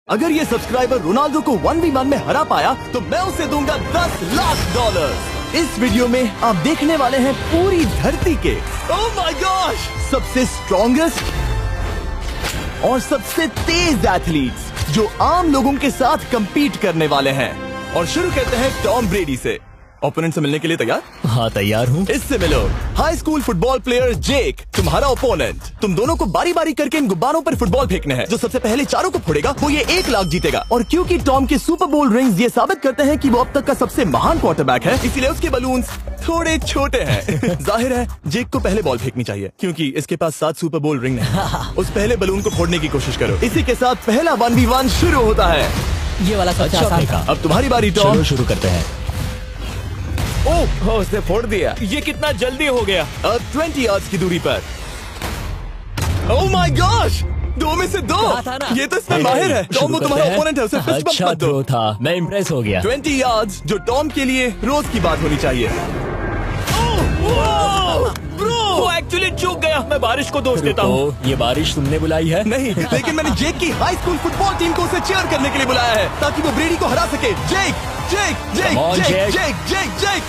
अगर ये subscriber Ronaldo को 1v1 में हरा पाया तो मैं उसे दूंगा $10 लाख। इस वीडियो में आप देखने वाले हैं पूरी धरती के ओह माय गॉश सबसे स्ट्रॉन्गेस्ट और सबसे तेज एथलीट्स जो आम लोगों के साथ compete करने वाले हैं। और शुरू करते हैं टॉम ब्रेडी से। ओपोनेंट से मिलने के लिए तैयार? हाँ तैयार हूँ। इससे मिलो। हाई स्कूल फुटबॉल प्लेयर जेक तुम्हारा ओपोनेंट। तुम दोनों को बारी बारी करके इन गुब्बारों पर फुटबॉल फेंकने हैं। जो सबसे पहले चारों को फोड़ेगा वो ये 1 लाख जीतेगा। और क्योंकि टॉम के सुपर बोल रिंग्स ये साबित करते हैं कि वो अब तक का सबसे महान क्वार्टरबैक है, इसीलिए उसके बलून्स थोड़े छोटे हैं। जाहिर है जेक को पहले बॉल फेंकनी चाहिए क्योंकि इसके पास 7 सुपर बोल रिंग है। उस पहले बलून को फोड़ने की कोशिश करो। इसी के साथ पहला 1v1 शुरू होता है। ये वाला सबसे आसान था। अब तुम्हारी बारी टॉम। शुरू करते हैं। ओह उसने फोड़ दिया। ये कितना जल्दी हो गया। अब 20 यार्ड्स की दूरी पर। ओह माय गॉश 2 में से 2। ये तो इसमें माहिर है। टॉम वो तुम्हारा ओपोनेंट है, उसे फिस्ट बम्प मत दो। था, मैं इम्प्रेस हो गया। 20 यार्ड्स जो टॉम के लिए रोज की बात होनी चाहिए। वो एक्चुअली चूक गया। मैं बारिश को दोष देता हूँ। ये बारिश तुमने बुलाई है? नहीं, लेकिन मैंने जेक की हाई स्कूल फुटबॉल टीम को उसे चीयर करने के लिए बुलाया है ताकि वो ब्रेडी को हरा सके। जेक जेक जेक जेक जेक जेक जेक।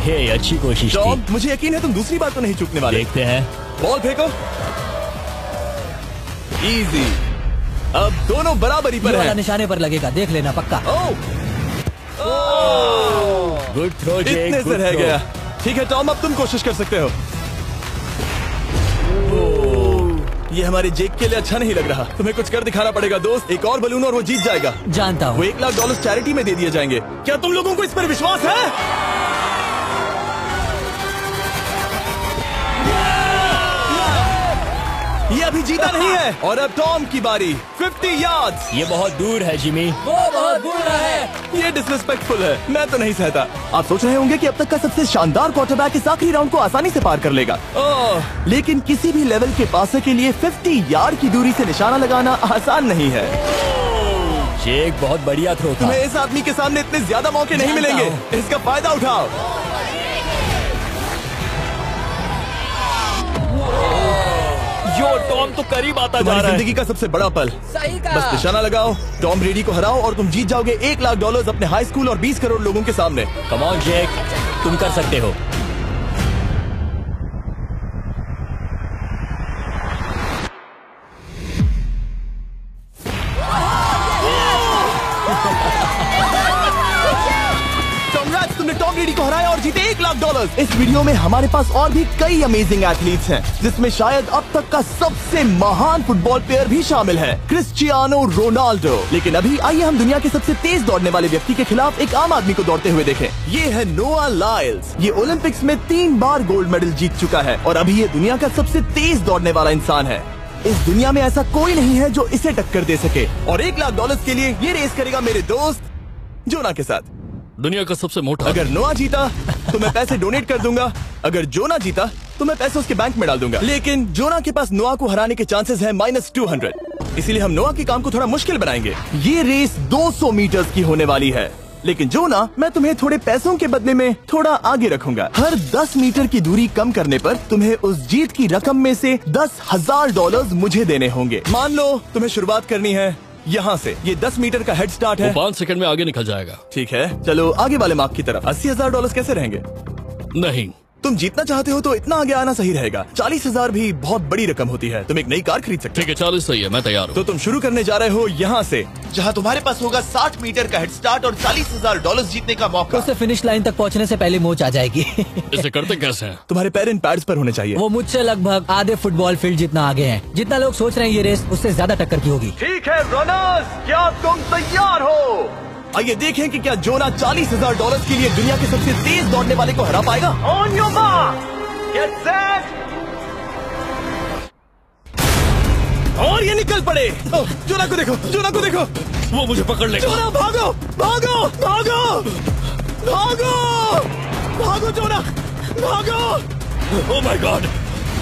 हे अच्छी कोशिश टॉम मुझे यकीन है तुम दूसरी बार तो नहीं चूकने वाले। देखते हैं। बॉल फेंको। इजी। अब दोनों बराबरी पर हैं। निशाने पर लगेगा, देख लेना पक्का। गुड थ्रो जेक। इतने से रह गया। ठीक है टॉम अब तुम कोशिश कर सकते हो। ये हमारे जेक के लिए अच्छा नहीं लग रहा। तुम्हें कुछ कर दिखाना पड़ेगा दोस्त। एक और बलून और वो जीत जाएगा। जानता हूँ। वो $1 लाख चैरिटी में दे दिए जाएंगे। क्या तुम लोगों को इस पर विश्वास है? ये अभी जीता नहीं है। और अब टॉम की बारी। 50 यार्ड्स। ये बहुत दूर है जिमी। वो बहुत दूर है। ये डिसरिस्पेक्टफुल है। मैं तो नहीं सहता। आप सोच रहे होंगे कि अब तक का सबसे शानदार क्वार्टरबैक इस आखिरी राउंड को आसानी से पार कर लेगा। लेकिन किसी भी लेवल के पासर के लिए 50 यार्ड की दूरी से निशाना लगाना आसान नहीं है। जेक बहुत बढ़िया थ्रो था। तुम्हें इस आदमी के सामने इतने ज्यादा मौके नहीं मिलेंगे। इसका फायदा उठाओ। यो टॉम तो करीब आता जा रहा है। जिंदगी का सबसे बड़ा पल। सही कहा। बस निशाना लगाओ, टॉम ब्रेडी को हराओ और तुम जीत जाओगे $1 लाख अपने हाई स्कूल और 20 करोड़ लोगों के सामने। कम ऑन जेक, तुम कर सकते हो। तुमने टॉम ब्रेडी को हराया और जीते $1 लाख। इस वीडियो में हमारे पास और भी कई अमेजिंग एथलीट्स हैं, जिसमें शायद अब तक का सबसे महान फुटबॉल प्लेयर भी शामिल है, क्रिस्टियानो रोनाल्डो। लेकिन अभी आइए हम दुनिया के सबसे तेज दौड़ने वाले व्यक्ति के खिलाफ एक आम आदमी को दौड़ते हुए देखें। ये है नोआ लाइल्स। ये ओलंपिक्स में 3 बार गोल्ड मेडल जीत चुका है और अभी ये दुनिया का सबसे तेज दौड़ने वाला इंसान है। इस दुनिया में ऐसा कोई नहीं है जो इसे टक्कर दे सके। और $1 लाख के लिए ये रेस करेगा मेरे दोस्त जोना के साथ। दुनिया का सबसे मोटा। अगर नोआ जीता तो मैं पैसे डोनेट कर दूंगा। अगर जोना जीता तो मैं पैसे उसके बैंक में डाल दूंगा। लेकिन जोना के पास नोआ को हराने के चांसेस हैं -200। इसीलिए हम नोआ के काम को थोड़ा मुश्किल बनाएंगे। ये रेस 200 मीटर्स की होने वाली है। लेकिन जोना मैं तुम्हें थोड़े पैसों के बदले में थोड़ा आगे रखूंगा। हर 10 मीटर की दूरी कम करने पर तुम्हें उस जीत की रकम में से $10,000 मुझे देने होंगे। मान लो तुम्हें शुरुआत करनी है यहाँ से। ये 10 मीटर का हेड स्टार्ट है। 5 सेकंड में आगे निकल जाएगा। ठीक है चलो आगे वाले मार्क की तरफ। $80,000 कैसे रहेंगे? नहीं, तुम जीतना चाहते हो तो इतना आगे आना सही रहेगा। 40,000 भी बहुत बड़ी रकम होती है। तुम एक नई कार खरीद सकते हो। ठीक है 40 सही है, मैं तैयार हूँ। तो तुम शुरू करने जा रहे हो यहाँ से, जहाँ तुम्हारे पास होगा 60 मीटर का हेड स्टार्ट और $40,000 जीतने का मौका। उससे फिनिश लाइन तक पहुँचने से पहले मोच आ जाएगी। इसे करते कैसे हैं? तुम्हारे पैर इन पैड्स पर होने चाहिए। वो मुझसे लगभग आधे फुटबॉल फील्ड जितना आगे हैं। जितना लोग सोच रहे हैं ये रेस उससे ज्यादा टक्कर की होगी। ठीक है रनर्स, क्या तुम तैयार हो? आइए देखें कि क्या जोना $40,000 के लिए दुनिया के सबसे तेज दौड़ने वाले को हरा पाएगा। On your mark, get set, और ये निकल पड़े। जोना को देखो, जोना को देखो। वो मुझे पकड़ लेगा। जोना भागो भागो भागो भागो भागो जोना भागो। ओह माय गॉड,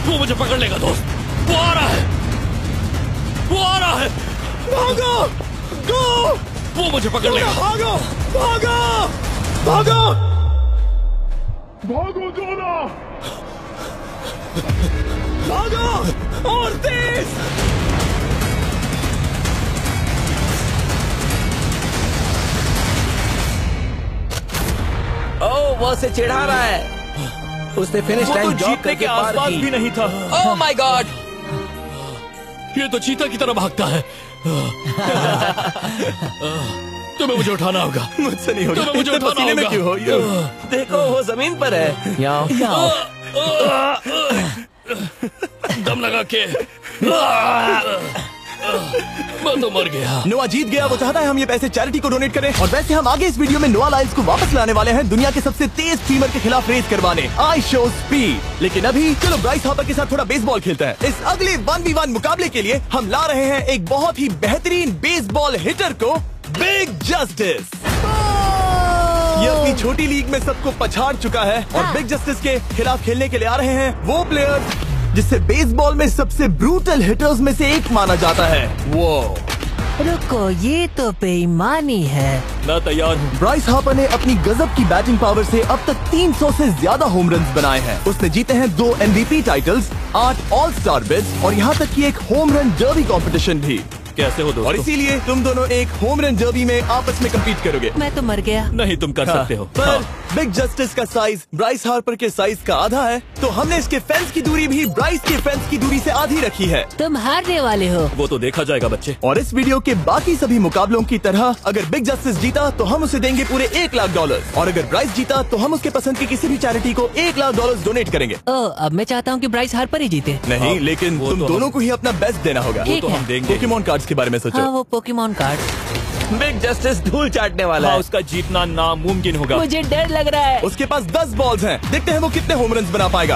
वो मुझे पकड़ लेगा दोस्त। वो आ रहा है, वो आ रहा है। भागो गो। वो मुझे पकड़ लेगा। भागो भागो भागो भागो जोना भागो और तेज। उसे चिढ़ा रहा है। उसने फिनिश वो तो लाइन जॉग जीतने करके के पार आसपास की। भी नहीं था। Oh my God! ये तो चीता की तरह भागता है। तुम्हें मुझे उठाना होगा। मुझसे नहीं होगा। तुम्हें मुझे इतने उठाना पसीने में होगा। क्यों हो? देखो वो जमीन पर है। यहाँ दम लगा के मैं तो मर गया। नोआ जीत गया। वो चाहता है हम ये पैसे चैरिटी को डोनेट करें। और वैसे हम आगे इस वीडियो में नोआ लाइल्स को वापस लाने वाले हैं दुनिया के सबसे तेज स्ट्रीमर के खिलाफ रेस करवाने, आई शो स्पीड। लेकिन अभी चलो ब्राइस हार्पर के साथ थोड़ा बेसबॉल खेलते हैं। इस अगले 1v1 मुकाबले के लिए हम ला रहे हैं एक बहुत ही बेहतरीन बेसबॉल हिटर को, बिग जस्टिस। ये अपनी छोटी लीग में सबको पछाड़ चुका है और बिग जस्टिस के खिलाफ खेलने के लिए आ रहे हैं वो प्लेयर्स जिसे बेसबॉल में सबसे ब्रूटल हिटर्स में से एक माना जाता है। वो रुको, ये तो बेईमानी है। मैं तैयार हूँ। ब्राइस हार्पर ने अपनी गजब की बैटिंग पावर से अब तक 300 से ज्यादा होम रन्स बनाए हैं। उसने जीते हैं 2 MVP titles, 8 all star bids और यहाँ तक कि एक होम रन डर्बी कंपटीशन भी। कैसे हो और दोस्तों? इसीलिए तुम दोनों एक होम रन डर्बी में आपस में कम्पीट करोगे। मैं तो मर गया। नहीं, तुम कर सकते हो। पर बिग जस्टिस का साइज ब्राइस हार्पर के साइज का आधा है, तो हमने इसके फेंस की दूरी भी ब्राइस के फेंस की दूरी से आधी रखी है। तुम हारने वाले हो। वो तो देखा जाएगा बच्चे। और इस वीडियो के बाकी सभी मुकाबलों की तरह अगर बिग जस्टिस जीता तो हम उसे देंगे पूरे $1 लाख और अगर ब्राइस जीता तो हम उसके पसंद की किसी भी चैरिटी को $1 लाख डोनेट करेंगे। ओह, अब मैं चाहता हूँ कि ब्राइस हार्पर ही जीते। नहीं, लेकिन वो तुम तो दोनों को ही अपना बेस्ट देना होगा। ठीक तो है। हम देंगे। पोकेमॉन कार्ड्स के बारे में हाँ, सोचो। वो पोकेमॉन कार्ड। बिग जस्टिस धूल चाटने वाला हाँ, है। उसका जीतना नामुमकिन होगा। मुझे डर लग रहा है। उसके पास 10 बॉल्स हैं। देखते हैं वो कितने होम रन बना पाएगा।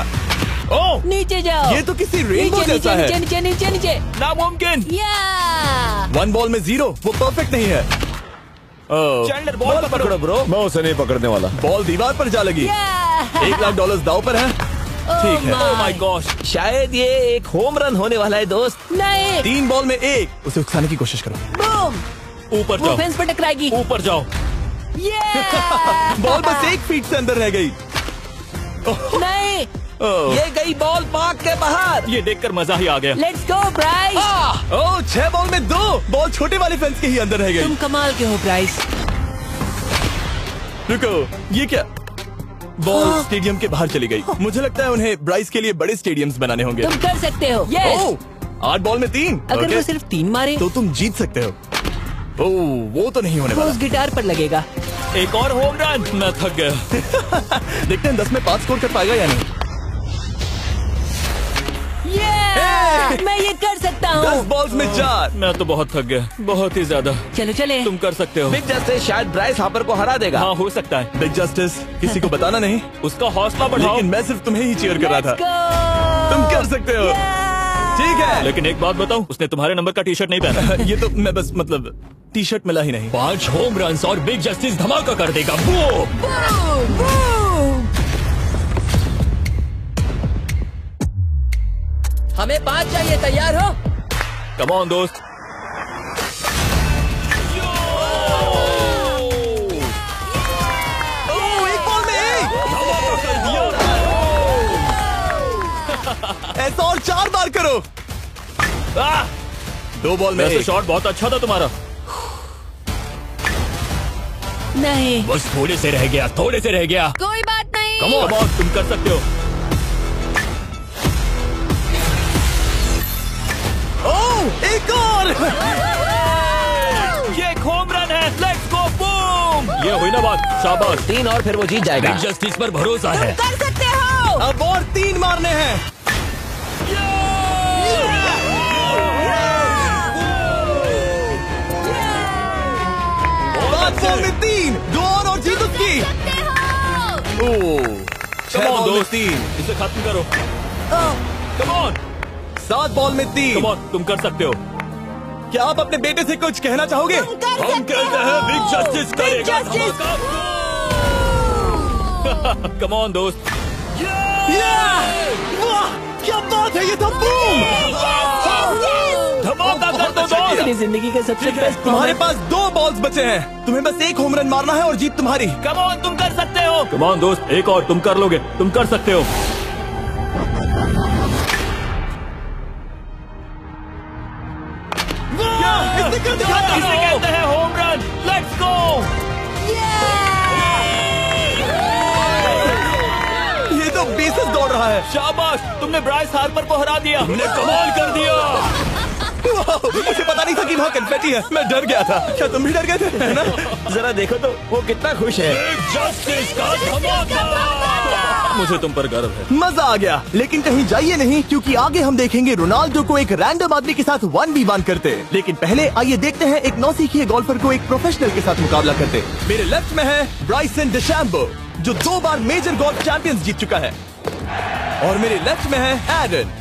ओह, नीचे जाओ। ये तो किसी रेनबो नीचे जैसा नीचे है। नीचे नीचे नीचे नामुमकिन। या 1 बॉल में 0, वो परफेक्ट नहीं है। चैंडलर बॉल पकड़ो ब्रो। मैं उसे नहीं पकड़ने वाला। बॉल दीवार पर जा लगी। $1 लाख दाव पर है। ठीक है। Oh my gosh. शायद ये एक होम रन होने वाला है दोस्त। नहीं। 3 बॉल में 1, उसे उकसाने की कोशिश करो। बूम, ऊपर वो जाओ, फेंस पर टकराएगी। ऊपर जाओ। बॉल बस 1 फीट से अंदर रह गई। नहीं। ये गई बॉल पार्क के बाहर। ये देखकर मजा ही आ गया। Let's go Bryce. Oh, 6 ball में 2, बॉल छोटे वाले फेंस के ही अंदर रह तुम गई। कमाल के हो ब्राइस। रुको, ये क्या? बॉल स्टेडियम के बाहर चली गई। मुझे लगता है उन्हें ब्राइस के लिए बड़े स्टेडियम्स बनाने होंगे। तुम कर सकते हो। यस। ओह, 8 बॉल में 3। अगर ओके, वो सिर्फ 3 मारे तो तुम जीत सकते हो। ओह, वो तो नहीं होने वो वाला। उस गिटार पर लगेगा। एक और होम रन। मैं थक गया। देखते हैं 10 में 5 स्कोर कर पाएगा या नहीं। Yeah! मैं ये कर सकता 10 हूँ। बॉल्स में 4। मैं तो बहुत थक गया, बहुत ही ज्यादा। चलो चले। तुम कर सकते हो। बिग जस्टिस शायद ब्राइस हार्पर को हरा देगा। हाँ, हो सकता है। बिग जस्टिस किसी को बताना नहीं, उसका हौसला बढ़ाओ। लेकिन मैं सिर्फ तुम्हें ही चीयर कर रहा Let's था। go! तुम कर सकते हो। ठीक है। लेकिन एक बात बताऊं, उसने तुम्हारे नंबर का टी शर्ट नहीं पहना। ये तो मैं बस मतलब टी शर्ट मिला ही नहीं। 5 होम रन और बिग जस्टिस धमाका कर देगा। बूम! हमें 5 चाहिए। तैयार हो? कम ऑन दोस्त। ओह, 1 बॉल में 1। ऐसा और 4 बार करो। 2 बॉल में वैसे 1। शॉट बहुत अच्छा था तुम्हारा। नहीं। बस थोड़े से रह गया, थोड़े से रह गया। कोई बात नहीं। कम ऑन, तुम कर सकते हो। ओह, एक और। ये एक होम रन है। Let's go, boom! ये हुई ना बात। शाबाश। 3 और फिर वो जीत जाएगा। बिग जस्टिस पर भरोसा है। कर सकते हो। अब और 3 मारने हैं। 5 बॉल में 3, 2 और जीत उसकी। ओह, 6 बॉल में 3, इसे खत्म करो। कम ऑन, 7 बॉल में 3। कम ऑन, तुम कर सकते हो। क्या आप अपने बेटे से कुछ कहना चाहोगे? हम कहते हैं बिग जस्टिस करेगा धमाका। कम ऑन दोस्त। वाह, क्या बात है, ये तो बूम! धमाका कर दो दोस्त। मेरी जिंदगी का सबसे बेस्ट तुम्हारे पास 2 बॉल्स बचे हैं। तुम्हें बस 1 होम रन मारना है और जीत तुम्हारी। कम ऑन, तुम कर सकते हो। कम ऑन दोस्त, एक और, तुम कर लोगे, तुम कर सकते हो। इसने कर दिखाया। इसे कहते हैं होम रन। Let's go. है। शाबाश, तुमने ब्राइस हार्पर को हरा दिया। तुमने कमाल कर दिया। मुझे पता नहीं था कि वहाँ कन्फेटी है। मैं डर गया था। क्या तुम भी डर गए थे? है ना? जरा देखो तो वो कितना खुश है। जस्टिस का धमाका। मुझे तुम पर गर्व है। मजा आ गया। लेकिन कहीं जाइए नहीं, क्योंकि आगे हम देखेंगे रोनाल्डो को एक रैंडम आदमी के साथ 1v1 करते। लेकिन पहले आइए देखते हैं एक नौसिखिए गोल्फर को एक प्रोफेशनल के साथ मुकाबला करते। मेरे लेफ्ट में है ब्राइसन डेशैम्बो, जो 2 बार मेजर गोल्फ चैंपियंस जीत चुका है, और मेरे लेफ्ट में है एरन।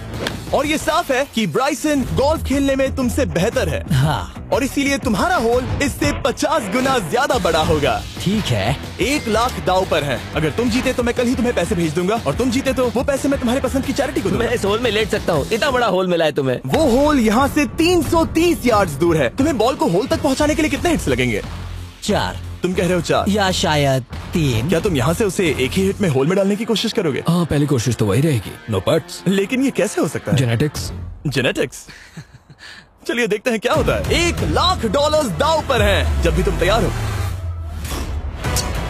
और ये साफ है कि ब्राइसन गोल्फ खेलने में तुमसे बेहतर है। हाँ, और इसीलिए तुम्हारा होल इससे 50 गुना ज्यादा बड़ा होगा। ठीक है। 1 लाख दाव पर है। अगर तुम जीते तो मैं कल ही तुम्हें पैसे भेज दूंगा, और तुम जीते तो वो पैसे मैं तुम्हारे पसंद की चैरिटी को दूंगा। मैं इस होल में लेट सकता हूँ, इतना बड़ा होल मिला है तुम्हें। वो होल यहाँ से 330 यार्ड्स दूर है। तुम्हें बॉल को होल तक पहुँचाने के लिए कितने हिट्स लगेंगे? 4 तुम कह रहे हो 4 या शायद 3। क्या तुम यहाँ से उसे एक ही हिट में होल में डालने की कोशिश करोगे? हाँ, पहली कोशिश तो वही रहेगी। No buts. लेकिन ये कैसे हो सकता है? जेनेटिक्स। जेनेटिक्स। चलिए देखते हैं क्या होता है। $1 लाख दाव पर हैं। जब भी तुम तैयार हो।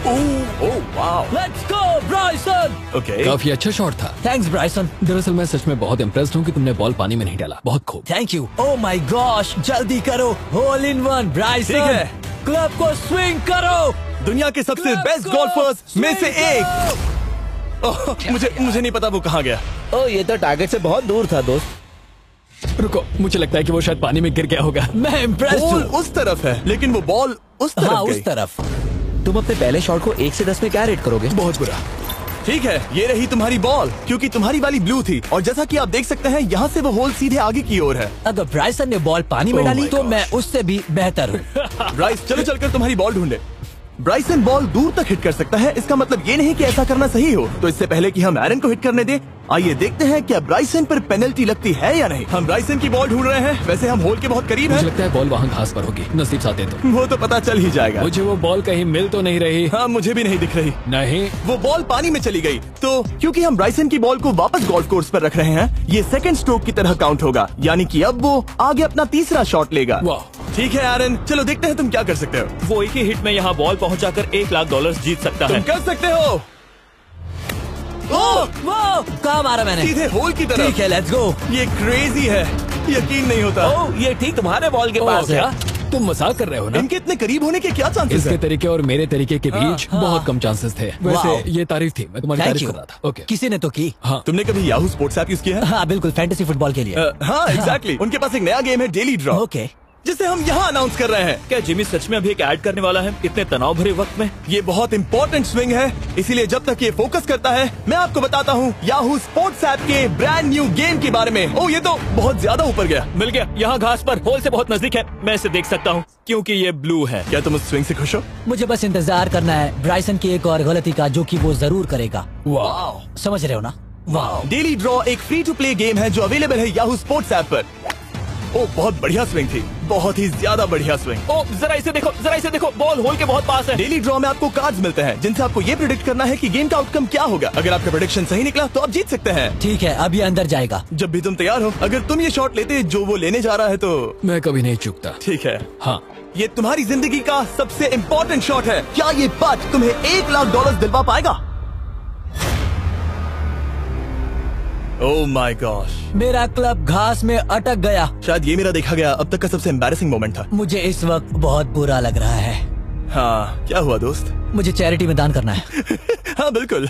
Oh wow. Let's go Bryson. Okay. काफी अच्छा शॉट था। Thanks Bryson. दरअसल मैं सच में बहुत इम्प्रेस्ड हूँ कि तुमने बॉल पानी में नहीं डाला। बहुत खूब। Thank you. Oh my gosh, जल्दी करो। होल इन 1 ब्राइसन। ठीक है। क्लब को स्विंग करो। दुनिया के सबसे Club बेस्ट को गोल्फर्स में से swing एक। ओह, मुझे नहीं पता वो कहाँ गया। ओ, ये तो टारगेट से बहुत दूर था दोस्त। रुको, मुझे लगता है कि वो शायद पानी में गिर गया होगा। मैं इम्प्रेस्ड बॉल हूँ। उस तरफ है, लेकिन वो बॉल उस तरफ हाँ, गई। उस तरफ। तुम अपने पहले शॉट को 1 से 10 में क्या रेट करोगे? बहुत बुरा। ठीक है, ये रही तुम्हारी बॉल, क्योंकि तुम्हारी वाली ब्लू थी, और जैसा कि आप देख सकते हैं यहाँ से वो होल सीधे आगे की ओर है। अगर ब्राइसन ने बॉल पानी में Oh डाली my तो gosh. मैं उससे भी बेहतर हूँ। ब्राइस, चलो चलकर तुम्हारी बॉल ढूंढे। ब्राइसन बॉल दूर तक हिट कर सकता है, इसका मतलब ये नहीं कि ऐसा करना सही हो। तो इससे पहले कि हम एरन को हिट करने दें, आइए देखते हैं क्या ब्राइसन पर पेनल्टी लगती है या नहीं। हम ब्राइसन की बॉल ढूंढ रहे हैं। वैसे हम होल के बहुत करीब मुझे हैं। लगता है बॉल वहाँ घास पर होगी। नसीब साथ दे तो। वो तो पता चल ही जाएगा। मुझे वो बॉल कहीं मिल तो नहीं रही। हाँ, मुझे भी नहीं दिख रही। नहीं। वो बॉल पानी में चली गई। तो क्योंकि हम ब्राइसन की बॉल को वापस गोल्फ कोर्स पर रख रहे हैं, ये सेकंड स्ट्रोक की तरह काउंट होगा, यानी कि अब वो आगे अपना तीसरा शॉट लेगा। वाह। ठीक है एरन, चलो देखते हैं तुम क्या कर सकते हो। वो एक ही हिट में यहाँ बॉल पहुँचाकर $1 लाख जीत सकता तुम कर सकते हो। वो कहाँ मारा मैंने? सीधे होल की तरफ। ठीक है, लेट्स गो। ये क्रेजी है, यकीन नहीं होता। ओह, ये ठीक तुम्हारे बॉल के पास है। तुम मजाक कर रहे हो ना? इनके इतने करीब होने के क्या चांसेस इसके हैं? तरीके और मेरे तरीके के बीच हाँ। बहुत कम चांसेस थे। वैसे वाह। ये तारीफ थी, मैं तुम्हारी थैंक तारीफ यू। कर रहा था। ओके। किसी ने तो की। हाँ। तुमने कभी याहू स्पोर्ट्स ऐप यूज किया है? हाँ बिल्कुल, फैंटेसी फुटबॉल के लिए। हाँ, एग्जैक्टली। उनके पास एक नया गेम है, डेली ड्रॉ, ओके। जिसे हम यहाँ अनाउंस कर रहे हैं। क्या जिमी सच में अभी एक ऐड करने वाला है इतने तनाव भरे वक्त में? ये बहुत इंपॉर्टेंट स्विंग है, इसीलिए जब तक ये फोकस करता है, मैं आपको बताता हूँ याहू स्पोर्ट्स ऐप के ब्रांड न्यू गेम के बारे में। ओह, ये तो बहुत ज्यादा ऊपर गया। मिल गया। यहाँ घास पर होल से बहुत नजदीक है। मैं इसे देख सकता हूँ क्योंकि ये ब्लू है। क्या तुम उस स्विंग से खुश हो? मुझे बस इंतजार करना है ब्राइसन की एक और गलती का, जो कि वो जरूर करेगा। वाह। समझ रहे हो ना? वाह। डेली ड्रॉ एक फ्री टू प्ले गेम है जो अवेलेबल है याहू स्पोर्ट्स ऐप पर। ओह, बहुत बढ़िया स्विंग थी, बहुत ही ज्यादा बढ़िया स्विंग। ओ, जरा इसे देखो, जरा इसे देखो, बॉल होल के बहुत पास है। डेली ड्रॉ में आपको कार्ड्स मिलते हैं, जिनसे आपको ये प्रेडिक्ट करना है कि गेम का आउटकम क्या होगा। अगर आपका प्रेडिक्शन सही निकला तो आप जीत सकते हैं। ठीक है, अब ये अंदर जाएगा। जब भी तुम तैयार हो, अगर तुम ये शॉट लेते जो वो लेने जा रहा है तो मैं कभी नहीं चूकता। ठीक है। हाँ। ये तुम्हारी जिंदगी का सबसे इम्पोर्टेंट शॉट है। क्या ये पट तुम्हें $1 लाख दिलवा पाएगा? ओह माय गॉश, मेरा क्लब घास में अटक गया। शायद ये मेरा देखा गया अब तक का सबसे एम्बैरेसिंग मोमेंट था। मुझे इस वक्त बहुत बुरा लग रहा है। हाँ, क्या हुआ दोस्त? मुझे चैरिटी में दान करना है। हाँ बिल्कुल।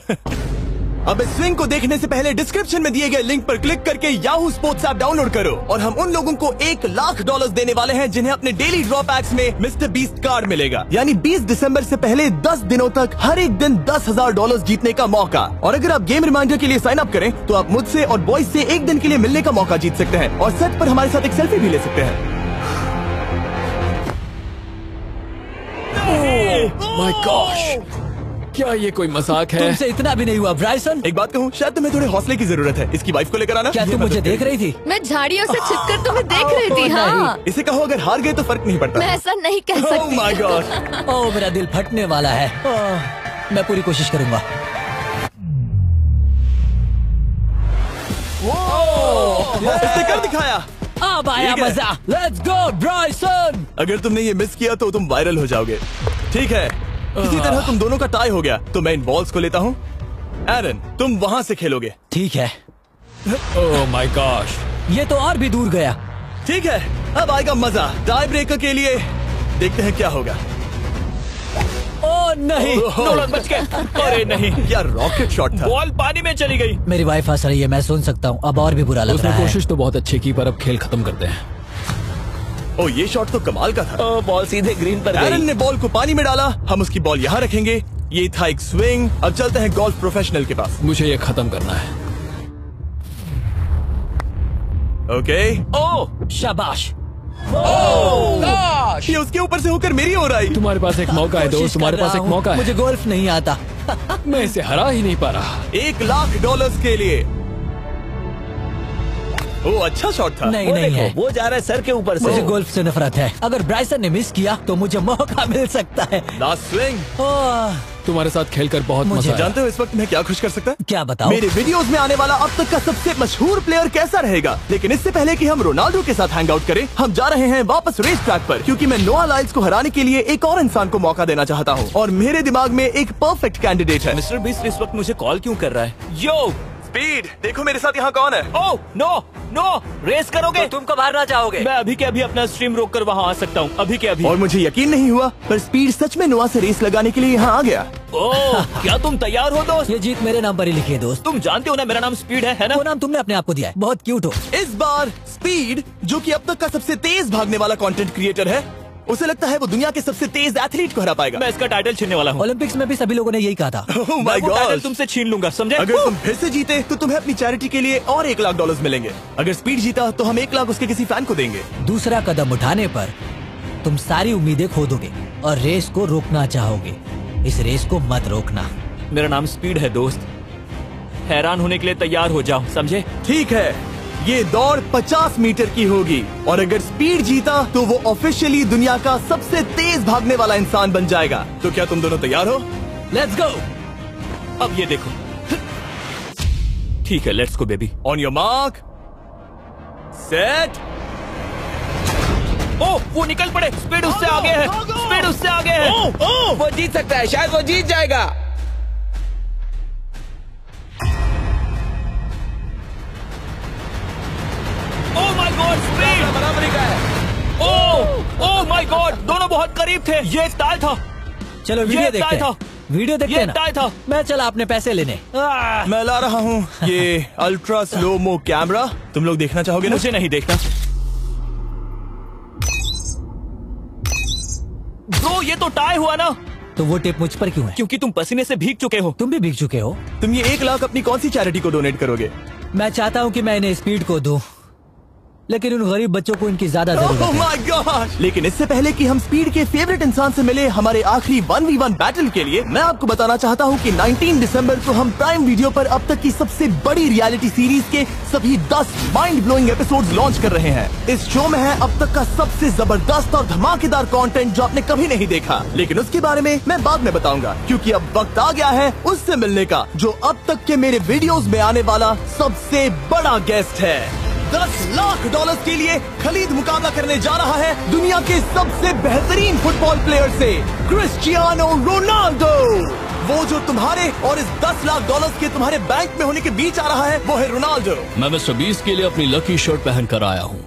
अब इस स्विंग को देखने से पहले डिस्क्रिप्शन में दिए गए लिंक पर क्लिक करके याहू स्पोर्ट्स ऐप डाउनलोड करो, और हम उन लोगों को $1 लाख देने वाले हैं जिन्हें अपने डेली ड्रॉ पैक्स में मिस्टर बीस्ट कार्ड मिलेगा। यानी 20 दिसंबर से पहले 10 दिनों तक हर एक दिन $10,000 जीतने का मौका। और अगर आप गेम रिमाइंडर के लिए साइन अप करें तो आप मुझसे और बॉयज से एक दिन के लिए मिलने का मौका जीत सकते हैं, और सेट पर हमारे साथ एक सेल्फी भी ले सकते हैं। माय गॉश, क्या ये कोई मजाक है? तुमसे इतना भी नहीं हुआ ब्राइसन। एक बात कहूँ, शायद तुम्हें थोड़े हौसले की जरूरत है। इसकी वाइफ को लेकर आना। क्या तुम मुझे देख रही थी? मैं झाड़ियों से छिपकर तुम्हें देख रही थी। हाँ, इसे कहो अगर हार गए तो फर्क नहीं पड़ता। मैं ऐसा नहीं कह Oh सकती। my God! ओह, मेरा दिल फटने वाला है। मैं पूरी कोशिश करूंगा। इसने कर दिखाया। अब आया ठीक है। मजा। Let's go Bryson. अगर तुमने ये मिस किया तो तुम वायरल हो जाओगे। ठीक है, इसी तरह तुम दोनों का टाई हो गया, तो मैं इन बॉल्स को लेता हूँ। एरन, तुम वहाँ से खेलोगे। ठीक है, ओह माय गॉश, ये तो और भी दूर गया। ठीक है, अब आएगा मजा। टाई ब्रेकर के लिए देखते हैं क्या होगा। ओ नहीं, नोलन बच गए। अरे नहीं, क्या रॉकेट शॉट था। बॉल पानी में चली गई। मेरी वाइफ हंस रही है, मैं सुन सकता हूँ। अब और भी बुरा लग उसने रहा है। कोशिश तो बहुत अच्छी की, पर अब खेल खत्म करते हैं। ओ, ये शॉट तो कमाल का था। ओ, बॉल सीधे ग्रीन पर एरन गई। ने बॉल को पानी में डाला, हम उसकी बॉल यहाँ रखेंगे। ये था एक स्विंग। अब चलते हैं गोल्फ प्रोफेशनल के पास। मुझे ये खत्म करना है। ओके। ओ शाबाश। ये उसके ऊपर से होकर मेरी ओर आई। तुम्हारे पास एक मौका है दोस्त, तुम्हारे पास एक मौका है। मुझे गोल्फ नहीं आता। मैं इसे हरा ही नहीं पा रहा। $1,00,000 के लिए। ओ, अच्छा शॉट था। नहीं वो नहीं देखो, है। वो जा रहा है सर के ऊपर मुझे से। गोल्फ से नफरत है। अगर ब्राइसन ने मिस किया तो मुझे मौका मिल सकता है। Last swing. ओह, तुम्हारे साथ खेलकर बहुत मुझे मजा आया। जानते हो इस वक्त मैं क्या खुश कर सकता है? क्या बताओ? मेरे वीडियोस में आने वाला अब तक का सबसे मशहूर प्लेयर कैसा रहेगा। लेकिन इससे पहले कि हम रोनाल्डो के साथ हैंग आउट करें, हम जा रहे हैं वापस रेस ट्रैक पर, क्योंकि मैं नोआ लाइल्स को हराने के लिए एक और इंसान को मौका देना चाहता हूँ। और मेरे दिमाग में एक परफेक्ट कैंडिडेट है। मिस्टर बीस्ट इस वक्त मुझे कॉल क्यों कर रहा है? यो, स्पीड, देखो मेरे साथ यहाँ कौन है। ओह नो नो, रेस करोगे? तुम कब हारना चाहोगे? मैं अभी के अभी अपना स्ट्रीम रोक कर वहाँ आ सकता हूँ, अभी के अभी। और मुझे यकीन नहीं हुआ, पर स्पीड सच में नोआ से रेस लगाने के लिए यहाँ आ गया। ओह, क्या तुम तैयार हो दोस्त? ये जीत मेरे नाम पर ही लिखी है दोस्त। तुम जानते हो ना मेरा नाम स्पीड है ना? वो नाम तुमने अपने आप को दिया है। बहुत क्यूट हो। इस बार स्पीड, जो कि अब तक का सबसे तेज भागने वाला कंटेंट क्रिएटर है, उसे लगता है वो दुनिया के सबसे तेज एथलीट को हरा पाएगा। मैं इसका टाइटल छीनने वाला हूँ। ओलंपिक्स में भी सभी लोगों ने यही कहा था। Oh मैं my वो टाइटल gosh! तुमसे छीन लूंगा, समझे? अगर तुम फिर से जीते तो तुम्हें अपनी चैरिटी के लिए और $1,00,000 मिलेंगे। अगर स्पीड जीता तो हम 1,00,000 उसके किसी फैन को देंगे। दूसरा कदम उठाने पर तुम सारी उम्मीदें खो दोगे और रेस को रोकना चाहोगे। इस रेस को मत रोकना। मेरा नाम स्पीड है दोस्त, हैरान होने के लिए तैयार हो जाओ, समझे? ठीक है, ये दौड़ 50 मीटर की होगी और अगर स्पीड जीता तो वो ऑफिशियली दुनिया का सबसे तेज भागने वाला इंसान बन जाएगा। तो क्या तुम दोनों तैयार हो? Let's go. अब ये देखो। ठीक है, let's go baby. On your mark, set. Oh, वो निकल पड़े। स्पीड उससे आगे है, स्पीड उससे आगे है। वो जीत सकता है, शायद वो जीत जाएगा। ओह माय गॉड, स्पीड बराबरी का है। ओह माय गॉड, दोनों बहुत करीब थे। ये टाई था। चलो वीडियो ये देखते टाई था। हैं। वीडियो देखते ये हैं ना। टाई था। मैं चला अपने पैसे लेने। मैं ला रहा हूँ ये अल्ट्रा स्लो मो कैमरा। तुम लोग देखना चाहोगे ना? मुझे नहीं देखना। ब्रो, ये तो टाई हुआ ना? तो वो टिप मुझ पर क्यों है? क्योंकि तुम पसीने से भीग चुके हो। तुम भी भीग चुके हो। तुम ये 1,00,000 अपनी कौन सी चैरिटी को डोनेट करोगे? मैं चाहता हूँ कि मैं इन्हें स्पीड को दूं, लेकिन उन गरीब बच्चों को इनकी ज्यादा जरूरत Oh है। my gosh! लेकिन इससे पहले कि हम स्पीड के फेवरेट इंसान से मिले हमारे आखिरी 1v1 बैटल के लिए, मैं आपको बताना चाहता हूँ कि 19 दिसंबर को हम प्राइम वीडियो पर अब तक की सबसे बड़ी रियलिटी सीरीज के सभी 10 माइंड ब्लोइंग एपिसोड्स लॉन्च कर रहे हैं। इस शो में है अब तक का सबसे जबरदस्त और धमाकेदार कंटेंट जो आपने कभी नहीं देखा, लेकिन उसके बारे में मैं बाद में बताऊंगा, क्योंकि अब वक्त आ गया है उससे मिलने का जो अब तक के मेरे वीडियोस में आने वाला सबसे बड़ा गेस्ट है। $10,00,000 के लिए खलीद मुकाबला करने जा रहा है दुनिया के सबसे बेहतरीन फुटबॉल प्लेयर से, क्रिस्टियानो रोनाल्डो। वो जो तुम्हारे और इस $10,00,000 के तुम्हारे बैंक में होने के बीच आ रहा है, वो है रोनाल्डो। मैं मिस्टर बीस्ट के लिए अपनी लकी शर्ट पहन कर आया हूँ।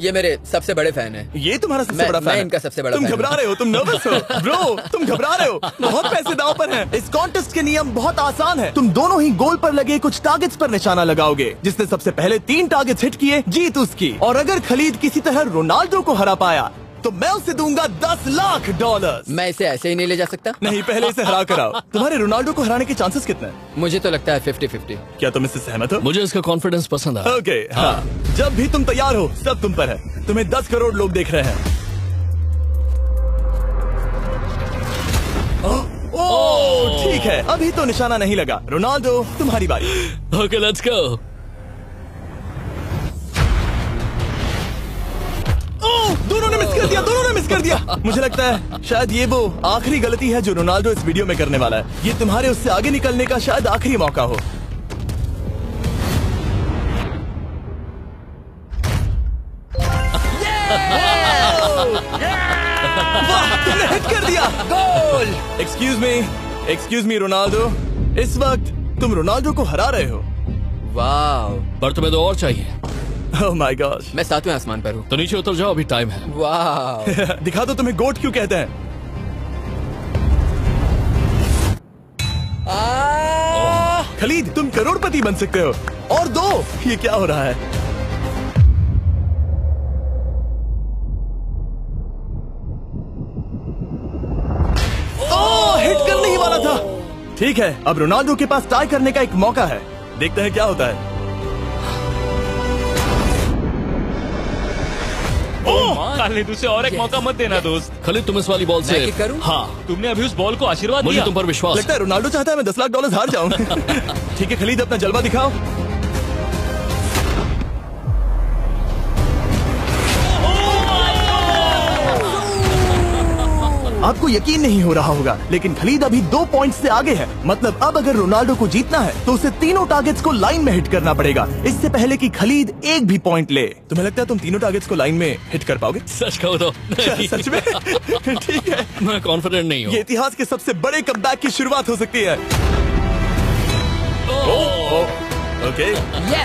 ये मेरे सबसे बड़े फैन है। ये तुम्हारा सबसे मैं- बड़ा फैन मैं है। इनका सबसे बड़ा तुम फैन घबरा हूं। रहे हो, तुम नर्वस हो ब्रो, तुम घबरा रहे हो। बहुत पैसे दांव पर हैं। इस कॉन्टेस्ट के नियम बहुत आसान है। तुम दोनों ही गोल पर लगे कुछ टारगेट्स पर निशाना लगाओगे। जिसने सबसे पहले 3 टारगेट्स हिट किए जीत उसकी। और अगर खलीद किसी तरह रोनाल्डो को हरा पाया तो मैं उसे दूंगा $10,00,000। मैं इसे ऐसे ही नहीं ले जा सकता। नहीं, पहले इसे हरा कर आओ। तुम्हारे रोनाल्डो को हराने के चांसेस कितने हैं? मुझे तो लगता है 50-50। क्या तुम इससे सहमत हो? मुझे इसका कॉन्फिडेंस पसंद आया। ओके, हाँ। जब भी तुम तैयार हो सब तुम पर है। तुम्हें 10 करोड़ लोग देख रहे हैं। ओह, ठीक है, अभी तो निशाना नहीं लगा। रोनाल्डो, तुम्हारी बारी। Okay, let's go. दोनों ने मिस कर दिया, दोनों ने मिस कर दिया। मुझे लगता है शायद ये वो आखिरी गलती है जो रोनाल्डो इस वीडियो में करने वाला है। ये तुम्हारे उससे आगे निकलने का शायद आखिरी मौका हो। वाह, तुमने हिट कर दिया। Goal. Excuse me, excuse me Ronaldo, इस वक्त तुम रोनाल्डो को हरा रहे हो। वाह, पर तुम्हें तो और चाहिए। Oh my God. मैं 7वें आसमान पर हूँ। तो नीचे उतर जाओ, अभी टाइम है। वाह। दिखा दो तुम्हें गोट क्यों कहते हैं। खलीद, तुम करोड़पति बन सकते हो। और दो, ये क्या हो रहा है? ओह, हिट करने ही वाला था। ठीक है, अब रोनाल्डो के पास टाई करने का एक मौका है। देखते हैं क्या होता है। खालिद, उसे और एक मौका मत देना दोस्त। खलीद, तुम इस वाली बॉल मैं से किक करूं? हाँ, तुमने अभी उस बॉल को आशीर्वाद मुझे दिया। तुम पर विश्वास लगता है रोनाल्डो चाहता है मैं $10 लाख हार जाऊं। ठीक है खलीद, अपना जलवा दिखाओ। आपको यकीन नहीं हो रहा होगा, लेकिन खलीद अभी 2 पॉइंट से आगे है। मतलब अब अगर रोनाल्डो को जीतना है तो उसे तीनों टारगेट्स को लाइन में हिट करना पड़ेगा, इससे पहले कि खलीद एक भी पॉइंट ले। तुम्हें लगता है तुम तीनों टारगेट्स को लाइन में हिट कर पाओगे? सच कहो तो नहीं। सच में? ठीक है, मैं कॉन्फिडेंट नहीं हूँ। ये इतिहास के सबसे बड़े कमबैक की शुरुआत हो सकती है। ओके,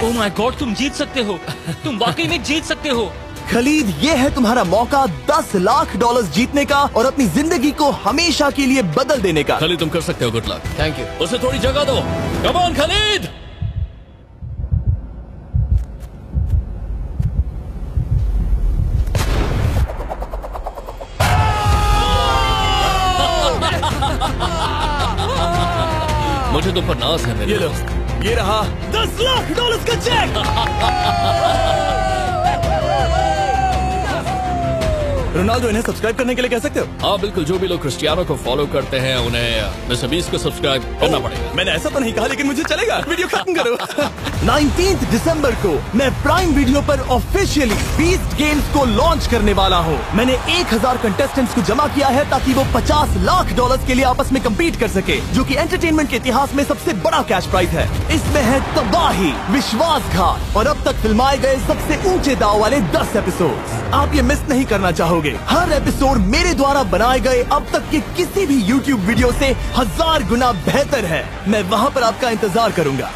ओह माय गॉड, तुम जीत सकते हो। तुम वाकई में जीत सकते हो। खलीद, ये है तुम्हारा मौका $10 लाख जीतने का और अपनी जिंदगी को हमेशा के लिए बदल देने का। खलीद, तुम कर सकते हो। Good luck. Thank you. उसे थोड़ी जगह दो। Come on Khalid. मुझे तुम पर नाज है मेरे ये लो, दोस्त। ये रहा $10 लाख का चेक। रोनाल्डो, इन्हें सब्सक्राइब करने के लिए कह सकते हो? हाँ बिल्कुल, जो भी लोग क्रिस्टियानो को फॉलो करते हैं उन्हें मिस्टर बीस्ट को सब्सक्राइब करना पड़ेगा। मैंने ऐसा तो नहीं कहा, लेकिन मुझे चलेगा। वीडियो खत्म करो। 19 दिसंबर को मैं प्राइम वीडियो पर ऑफिशियली बीस्ट गेम्स को लॉन्च करने वाला हूँ। मैंने 1000 कंटेस्टेंट्स को जमा किया है ताकि वो $50 लाख के लिए आपस में कम्पीट कर सके, जो कि एंटरटेनमेंट के इतिहास में सबसे बड़ा कैश प्राइज है। इसमें है तबाही, विश्वासघात और अब तक फिल्माए गए सबसे ऊंचे दाव वाले 10 एपिसोड्स। आप ये मिस नहीं करना चाहोगे। हर एपिसोड मेरे द्वारा बनाए गए अब तक के किसी भी YouTube वीडियो से 1000 गुना बेहतर है। मैं वहाँ पर आपका इंतजार करूंगा।